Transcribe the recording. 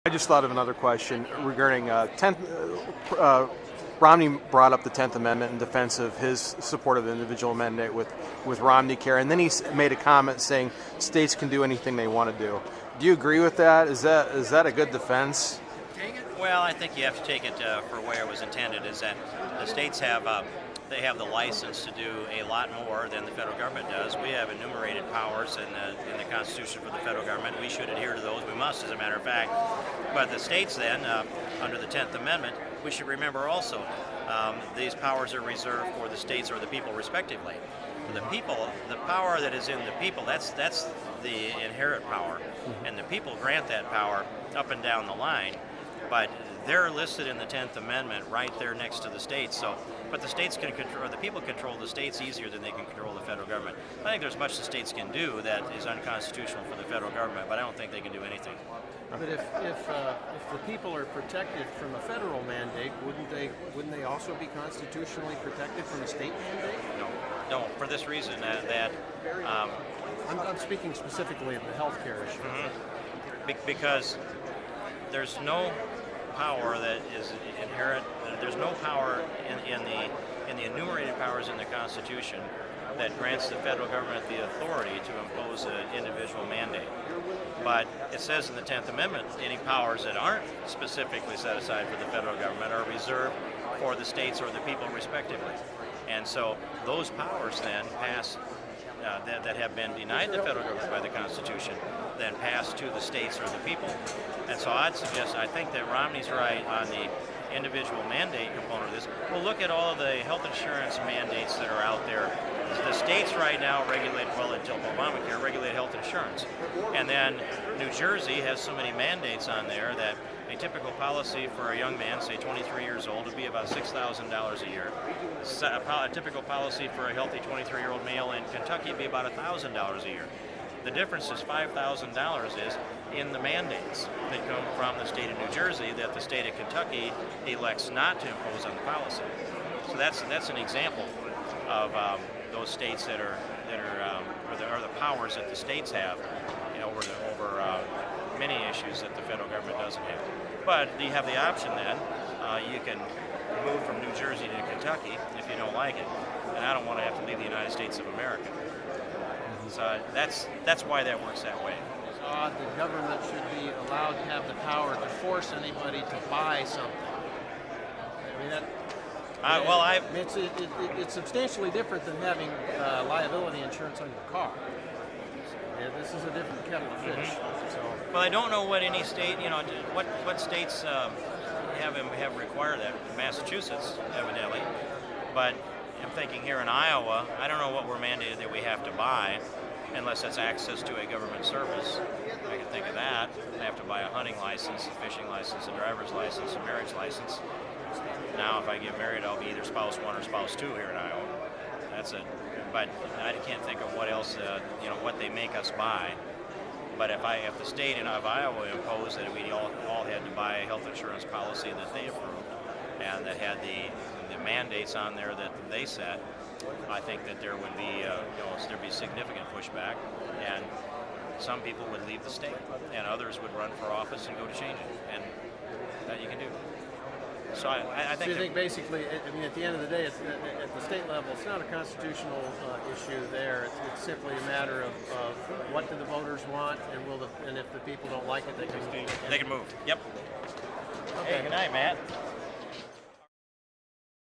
I just thought of another question regarding Romney brought up the 10th Amendment in defense of his support of the individual mandate with Romney Care, and then he made a comment saying states can do anything they want to do. Do you agree with that? Is that a good defense? Well, I think you have to take it for where it was intended, is that the states have they have the license to do a lot more than the federal government does. We have enumerated powers in the Constitution for the federal government. We should adhere to those. We must, as a matter of fact. But the states then, under the 10th Amendment, we should remember also these powers are reserved for the states or the people respectively. The people, the power that is in the people, that's the inherent power. And the people grant that power up and down the line. But they're listed in the 10th Amendment right there next to the states. So, but the states can control, or the people control the states easier than they can control the federal government. I think there's much the states can do that is unconstitutional for the federal government, but I don't think they can do anything. But if the people are protected from a federal mandate, wouldn't they also be constitutionally protected from a state mandate? No, for this reason I'm speaking specifically of the health care issue. Because there's no power that is inherent. There's no power in the enumerated powers in the Constitution that grants the federal government the authority to impose an individual mandate. But it says in the 10th Amendment, any powers that aren't specifically set aside for the federal government are reserved for the states or the people respectively. And so those powers then pass, that have been denied the federal government by the Constitution, then pass to the states or the people. And so I think that Romney's right on the individual mandate component of this. We'll look at all of the health insurance mandates that are out there. The states right now regulate, well, until Obamacare, regulate health insurance. And then New Jersey has so many mandates on there that a typical policy for a young man, say 23 years old, would be about $6,000 a year. A typical policy for a healthy 23-year-old male in Kentucky would be about $1,000 a year. The difference is $5,000 is in the mandates that come from the state of New Jersey that the state of Kentucky elects not to impose on the policy. So that's an example of those states that are the powers that the states have, over many issues that the federal government doesn't have. But you have the option then, you can move from New Jersey to Kentucky if you don't like it, and I don't want to have to leave the United States of America. So that's why that works that way. The government should be allowed to have the power to force anybody to buy something. I mean, it's substantially different than having liability insurance on your car. Yeah, this is a different kettle of fish. So. Well, I don't know what any state, what states have required that. Massachusetts, evidently, but I'm thinking here in Iowa, I don't know what we're mandated that we have to buy, unless it's access to a government service. I can think of that. I have to buy a hunting license, a fishing license, a driver's license, a marriage license. Now, if I get married, I'll be either spouse 1 or spouse 2 here in Iowa. That's it. But I can't think of what else, what they make us buy. But if the state of Iowa imposed that we all had to buy a health insurance policy that they approved, and that had the mandates on there that they set, I think that there would be there'd be significant pushback, and some people would leave the state, and others would run for office and go to change it, and that you can do. So I think. So you think basically, at the end of the day, at the state level, it's not a constitutional issue there. It's simply a matter of what do the voters want, and if the people don't like it, they can move. Yep. Okay. Hey, good night, Matt.